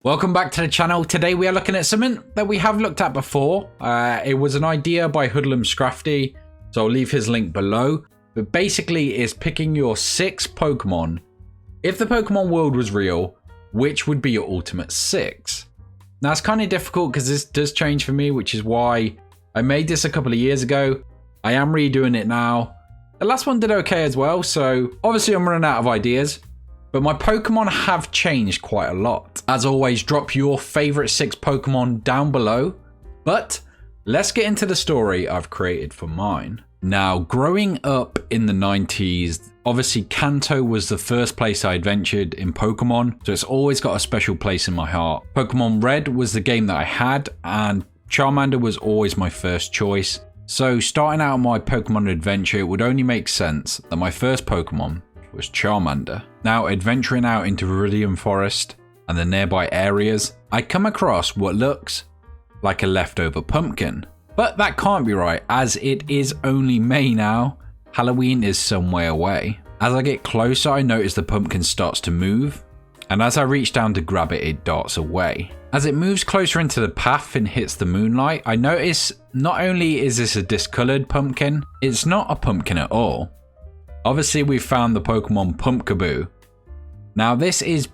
Welcome back to the channel. Today we are looking at something that we have looked at before. It was an idea by Hoodlum Scrafty, so I'll leave his link below. But basically it's picking your 6 Pokemon. If the Pokemon world was real, which would be your ultimate 6? Now it's kind of difficult because this does change for me, which is why I made this a couple of years ago. I am redoing it now. The last one did okay as well, so obviously I'm running out of ideas. But my Pokemon have changed quite a lot. As always, drop your favorite 6 Pokemon down below. But let's get into the story I've created for mine. Now, growing up in the 90s, obviously Kanto was the first place I adventured in Pokemon, so it's always got a special place in my heart. Pokemon Red was the game that I had, and Charmander was always my first choice. So starting out my Pokemon adventure, it would only make sense that my first Pokemon was Charmander. Now, adventuring out into Viridian Forest and the nearby areas, I come across what looks like a leftover pumpkin. But that can't be right, as it is only May now. Halloween is some way away. As I get closer, I notice the pumpkin starts to move, and as I reach down to grab it, it darts away. As it moves closer into the path and hits the moonlight, I notice not only is this a discolored pumpkin, it's not a pumpkin at all. Obviously, we've found the Pokemon Pumpkaboo. Now, this is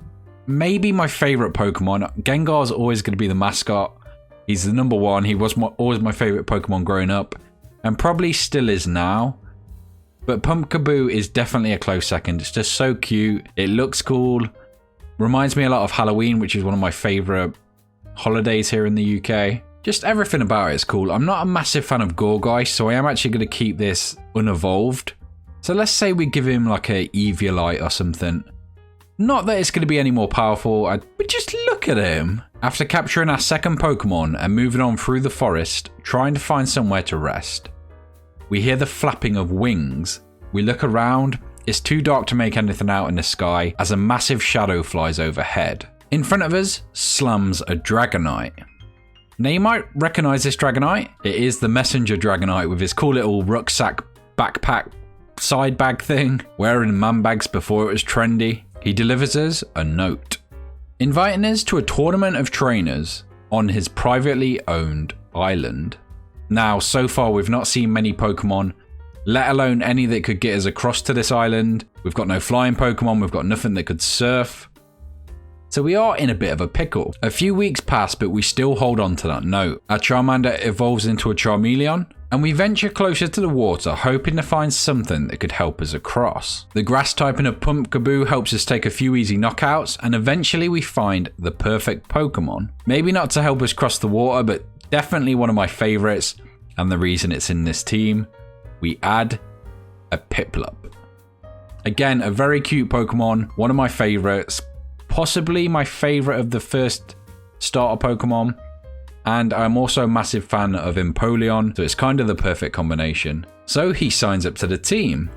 maybe my favorite Pokemon. Gengar's always going to be the mascot. He's the number one. He was always my favorite Pokemon growing up, and probably still is now. But Pumpkaboo is definitely a close second. It's just so cute. It looks cool. Reminds me a lot of Halloween, which is one of my favorite holidays here in the UK. Just everything about it is cool. I'm not a massive fan of Gourgeist, so I am actually going to keep this unevolved. So let's say we give him like a Eviolite or something. Not that it's going to be any more powerful, but just look at him. After capturing our second Pokemon and moving on through the forest, trying to find somewhere to rest, we hear the flapping of wings. We look around, it's too dark to make anything out in the sky as a massive shadow flies overhead. In front of us slams a Dragonite. Now you might recognise this Dragonite. It is the Messenger Dragonite with his cool little rucksack backpack side bag thing, wearing man bags before it was trendy. He delivers us a note, inviting us to a tournament of trainers on his privately owned island. Now, so far we've not seen many Pokemon, let alone any that could get us across to this island. We've got no flying Pokemon, we've got nothing that could surf. So we are in a bit of a pickle. A few weeks pass, but we still hold on to that note. Our Charmander evolves into a Charmeleon, and we venture closer to the water, hoping to find something that could help us across. The grass typing of Pumpkaboo helps us take a few easy knockouts, and eventually we find the perfect Pokemon. Maybe not to help us cross the water, but definitely one of my favorites, and the reason it's in this team. We add a Piplup. Again, a very cute Pokemon, one of my favorites, possibly my favorite of the first starter Pokemon. And I'm also a massive fan of Empoleon, so it's kind of the perfect combination. So he signs up to the team.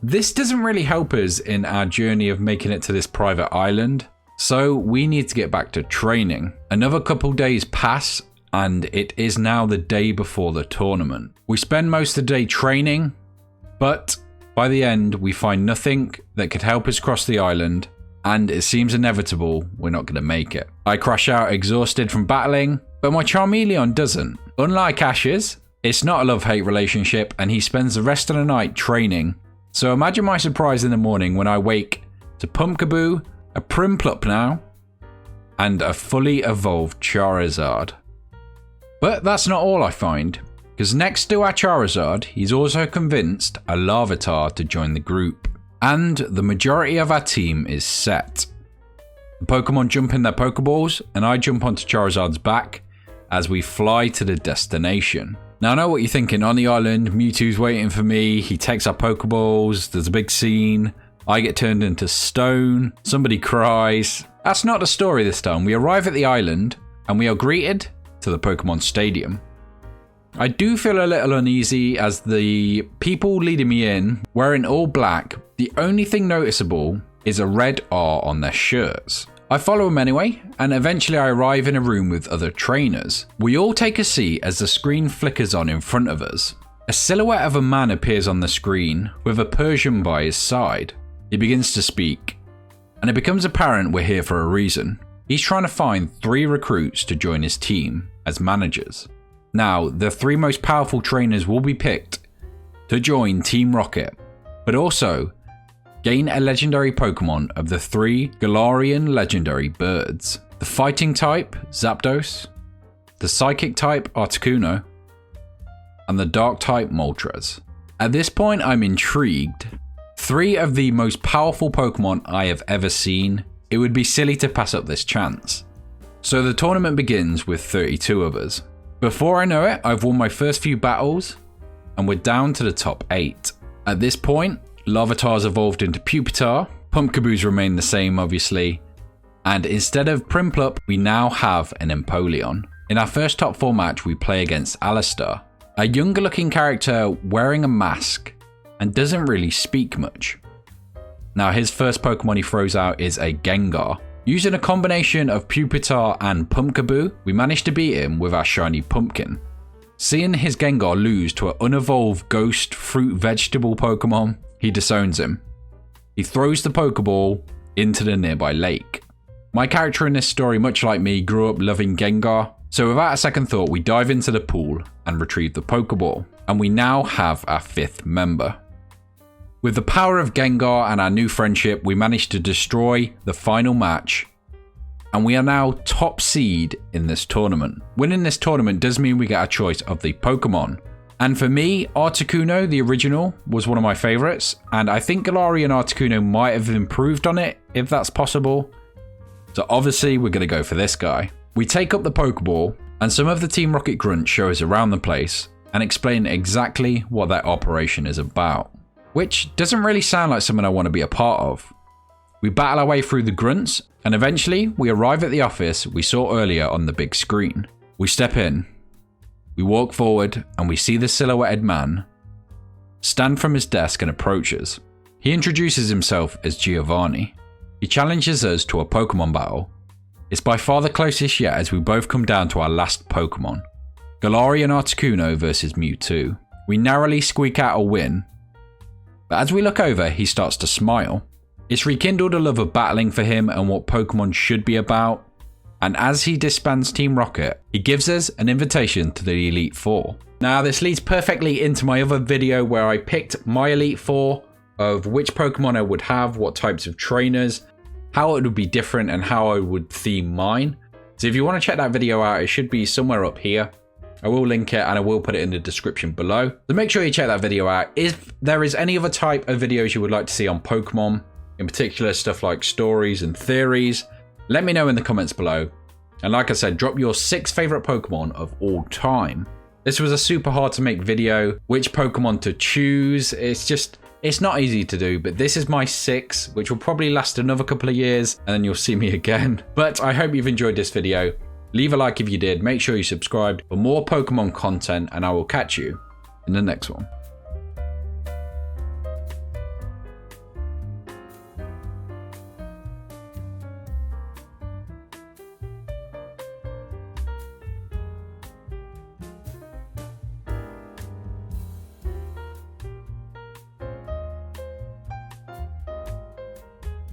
This doesn't really help us in our journey of making it to this private island, so we need to get back to training. Another couple days pass, and it is now the day before the tournament. We spend most of the day training, but by the end we find nothing that could help us cross the island, and it seems inevitable we're not going to make it. I crash out exhausted from battling, but my Charmeleon doesn't. Unlike Ash's, it's not a love-hate relationship, and he spends the rest of the night training. So imagine my surprise in the morning when I wake to Pumpkaboo, a Prinplup now, and a fully evolved Charizard. But that's not all I find, because next to our Charizard, he's also convinced a Larvitar to join the group. And the majority of our team is set. The Pokemon jump in their Pokeballs, and I jump onto Charizard's back as we fly to the destination. Now I know what you're thinking. On the island, Mewtwo's waiting for me, he takes our Pokeballs, there's a big scene, I get turned into stone, somebody cries. That's not the story this time. We arrive at the island, and we are greeted to the Pokemon Stadium. I do feel a little uneasy as the people leading me in, wearing all black, the only thing noticeable is a red R on their shirts. I follow them anyway, and eventually I arrive in a room with other trainers. We all take a seat as the screen flickers on in front of us. A silhouette of a man appears on the screen with a Persian by his side. He begins to speak, and it becomes apparent we're here for a reason. He's trying to find 3 recruits to join his team as managers. Now, the 3 most powerful trainers will be picked to join Team Rocket, but also gain a legendary Pokemon of the 3 Galarian legendary birds. The fighting type, Zapdos, the psychic type, Articuno, and the dark type, Moltres. At this point, I'm intrigued. 3 of the most powerful Pokemon I have ever seen. It would be silly to pass up this chance. So the tournament begins with 32 of us. Before I know it, I've won my first few battles, and we're down to the top 8. At this point, Larvitar's evolved into Pupitar, Pumpkaboo's remain the same obviously, and instead of Prinplup, we now have an Empoleon. In our first top 4 match, we play against Alistar, a younger looking character wearing a mask and doesn't really speak much. Now his first Pokemon he throws out is a Gengar. Using a combination of Pupitar and Pumpkaboo, we managed to beat him with our shiny Pumpkin. Seeing his Gengar lose to an unevolved ghost fruit vegetable Pokemon, he disowns him. He throws the Pokeball into the nearby lake. My character in this story, much like me, grew up loving Gengar, so without a second thought we dive into the pool and retrieve the Pokeball, and we now have our 5th member. With the power of Gengar and our new friendship, we managed to destroy the final match, and we are now top seed in this tournament. Winning this tournament does mean we get a choice of the Pokemon. And for me, Articuno, the original, was one of my favorites, and I think Galarian Articuno might have improved on it, if that's possible. So obviously we're going to go for this guy. We take up the Pokeball, and some of the Team Rocket grunts show us around the place and explain exactly what that operation is about, which doesn't really sound like something I want to be a part of. We battle our way through the grunts, and eventually we arrive at the office we saw earlier on the big screen. We step in, we walk forward, and we see the silhouetted man stand from his desk and approach us. He introduces himself as Giovanni. He challenges us to a Pokemon battle. It's by far the closest yet, as we both come down to our last Pokemon, Galarian Articuno versus Mewtwo. We narrowly squeak out a win, but as we look over, he starts to smile. It's rekindled a love of battling for him and what Pokemon should be about, and as he disbands Team Rocket, he gives us an invitation to the Elite Four. Now this leads perfectly into my other video where I picked my Elite Four of which Pokemon I would have, what types of trainers, how it would be different, and how I would theme mine. So if you want to check that video out, it should be somewhere up here. I will link it and I will put it in the description below. So make sure you check that video out. If there is any other type of videos you would like to see on Pokemon, in particular stuff like stories and theories, let me know in the comments below. And like I said, drop your 6 favorite Pokemon of all time. This was a super hard to make video. Which Pokemon to choose? It's not easy to do, but this is my 6, which will probably last another couple of years, and then you'll see me again. But I hope you've enjoyed this video. Leave a like if you did. Make sure you subscribe for more Pokemon content, and I will catch you in the next one.